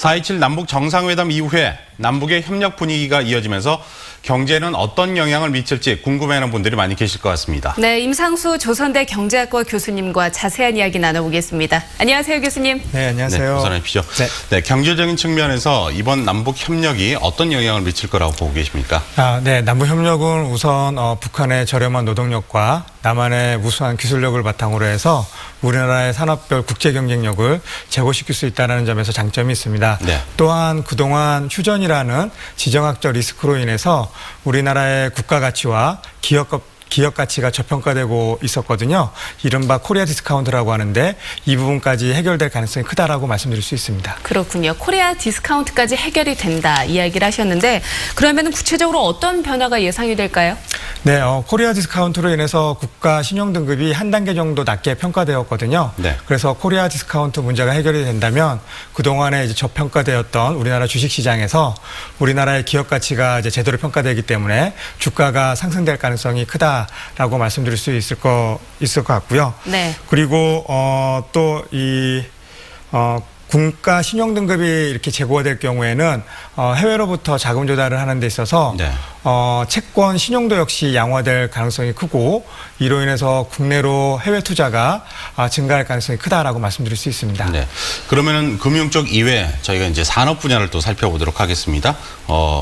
4.27 남북 정상회담 이후에 남북의 협력 분위기가 이어지면서 경제에는 어떤 영향을 미칠지 궁금해하는 분들이 많이 계실 것 같습니다. 네, 임상수 조선대 경제학과 교수님과 자세한 이야기 나눠보겠습니다. 안녕하세요, 교수님. 네, 안녕하세요. 네, 어서 오십시오. 네, 경제적인 측면에서 이번 남북 협력이 어떤 영향을 미칠 거라고 보고 계십니까? 네, 남북 협력은 우선 북한의 저렴한 노동력과 남한의 우수한 기술력을 바탕으로 해서 우리나라의 산업별 국제 경쟁력을 제고시킬 수 있다는 점에서 장점이 있습니다. 네. 또한 그동안 휴전이라는 지정학적 리스크로 인해서 우리나라의 국가 가치와 기업 가치가 저평가되고 있었거든요. 이른바 코리아 디스카운트라고 하는데 이 부분까지 해결될 가능성이 크다라고 말씀드릴 수 있습니다. 그렇군요. 코리아 디스카운트까지 해결이 된다 이야기를 하셨는데 그러면 구체적으로 어떤 변화가 예상이 될까요? 네, 코리아 디스카운트로 인해서 국가 신용 등급이 한 단계 정도 낮게 평가되었거든요. 네. 그래서 코리아 디스카운트 문제가 해결이 된다면 그동안에 이제 저평가되었던 우리나라 주식시장에서 우리나라의 기업 가치가 이제 제대로 평가되기 때문에 주가가 상승될 가능성이 크다라고 말씀드릴 수 있을 것 같고요. 네. 그리고 또 국가 신용 등급이 이렇게 제고가 될 경우에는 해외로부터 자금 조달을 하는 데 있어서 네. 채권 신용도 역시 양화될 가능성이 크고 이로 인해서 국내로 해외 투자가 증가할 가능성이 크다라고 말씀드릴 수 있습니다. 네. 그러면은 금융 쪽 이외에 저희가 이제 산업 분야를 또 살펴보도록 하겠습니다.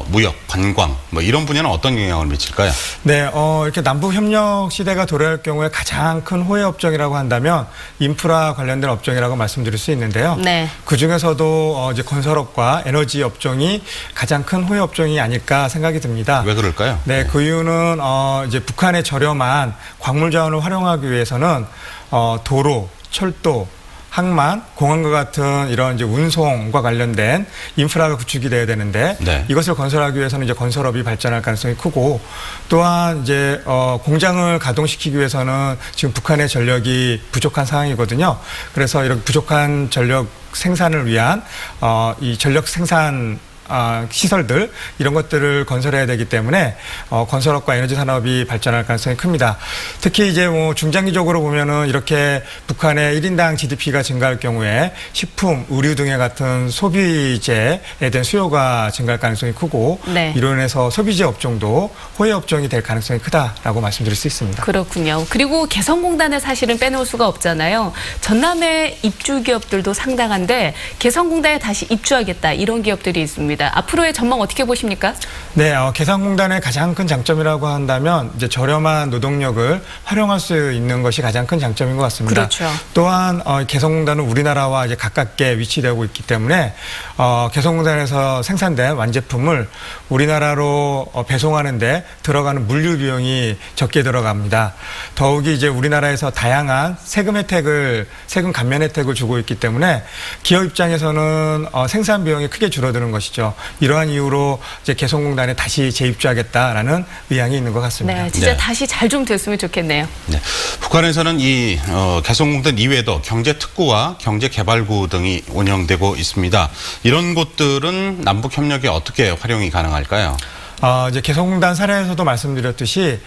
무역, 관광 뭐 이런 분야는 어떤 영향을 미칠까요? 네, 이렇게 남북 협력 시대가 도래할 경우에 가장 큰 호혜 업종이라고 한다면 인프라 관련된 업종이라고 말씀드릴 수 있는데요. 네. 그 중에서도 이제 건설업과 에너지 업종이 가장 큰 호혜 업종이 아닐까 생각이 듭니다. 왜 그럴까요? 네, 그 이유는 이제 북한의 저렴한 광물 자원을 활용하기 위해서는 도로, 철도, 항만, 공항과 같은 이런 이제 운송과 관련된 인프라가 구축이 돼야 되는데 네. 이것을 건설하기 위해서는 이제 건설업이 발전할 가능성이 크고 또한 이제 공장을 가동시키기 위해서는 지금 북한의 전력이 부족한 상황이거든요. 그래서 이런 부족한 전력 생산을 위한 이 전력 생산 시설들 이런 것들을 건설해야 되기 때문에 건설업과 에너지 산업이 발전할 가능성이 큽니다. 특히 이제 중장기적으로 보면은 이렇게 북한의 1인당 GDP가 증가할 경우에 식품, 의류 등의 같은 소비재에 대한 수요가 증가할 가능성이 크고 네. 이로 인해서 소비재 업종도 호혜 업종이 될 가능성이 크다라고 말씀드릴 수 있습니다. 그렇군요. 그리고 개성공단을 사실은 빼놓을 수가 없잖아요. 전남의 입주 기업들도 상당한데 개성공단에 다시 입주하겠다 이런 기업들이 있습니다. 앞으로의 전망 어떻게 보십니까? 네, 개성공단의 가장 큰 장점이라고 한다면 이제 저렴한 노동력을 활용할 수 있는 것이 가장 큰 장점인 것 같습니다. 그렇죠. 또한 개성공단은 우리나라와 이제 가깝게 위치되고 있기 때문에 개성공단에서 생산된 완제품을 우리나라로 배송하는데 들어가는 물류 비용이 적게 들어갑니다. 더욱이 이제 우리나라에서 다양한 세금 감면 혜택을 주고 있기 때문에 기업 입장에서는 생산 비용이 크게 줄어드는 것이죠. 이러한 이유로 이제 개성공단에 다시 재입주하겠다라는 의향이 있는 것 같습니다. 네, 진짜 네. 다시 잘 좀 됐으면 좋겠네요. 네. 북한에서는 이 개성공단 이외에도 경제특구와 경제개발구 등이 운영되고 있습니다. 이런 곳들은 남북 협력에 어떻게 활용이 가능할까요? 이제 개성공단 사례에서도 말씀드렸듯이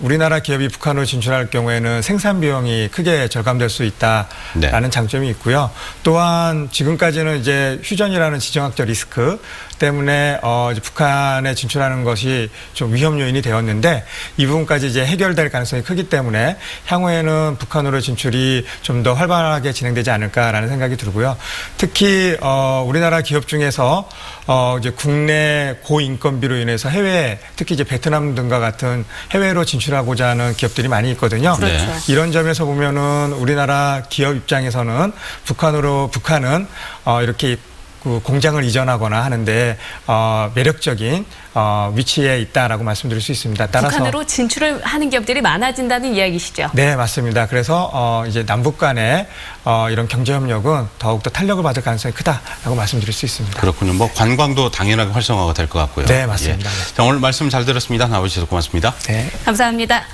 우리나라 기업이 북한으로 진출할 경우에는 생산 비용이 크게 절감될 수 있다라는 네. 장점이 있고요. 또한 지금까지는 이제 휴전이라는 지정학적 리스크 때문에 이제 북한에 진출하는 것이 좀 위험 요인이 되었는데 이 부분까지 이제 해결될 가능성이 크기 때문에 향후에는 북한으로 진출이 좀 더 활발하게 진행되지 않을까라는 생각이 들고요. 특히 우리나라 기업 중에서 이제 국내 고인건비로 인해서 해외, 특히 이제 베트남 등과 같은 해외로 진출하고자 하는 기업들이 많이 있거든요. 그렇죠. 네. 이런 점에서 보면은 우리나라 기업 입장에서는 북한은 이렇게 그 공장을 이전하거나 하는데 매력적인 위치에 있다라고 말씀드릴 수 있습니다. 따라서 북한으로 진출을 하는 기업들이 많아진다는 이야기시죠? 네, 맞습니다. 그래서 이제 남북 간의 이런 경제 협력은 더욱더 탄력을 받을 가능성이 크다라고 말씀드릴 수 있습니다. 그렇군요. 뭐 관광도 당연하게 활성화가 될 것 같고요. 네, 맞습니다. 예. 자, 오늘 말씀 잘 들었습니다. 나와주셔서 고맙습니다. 네. 감사합니다.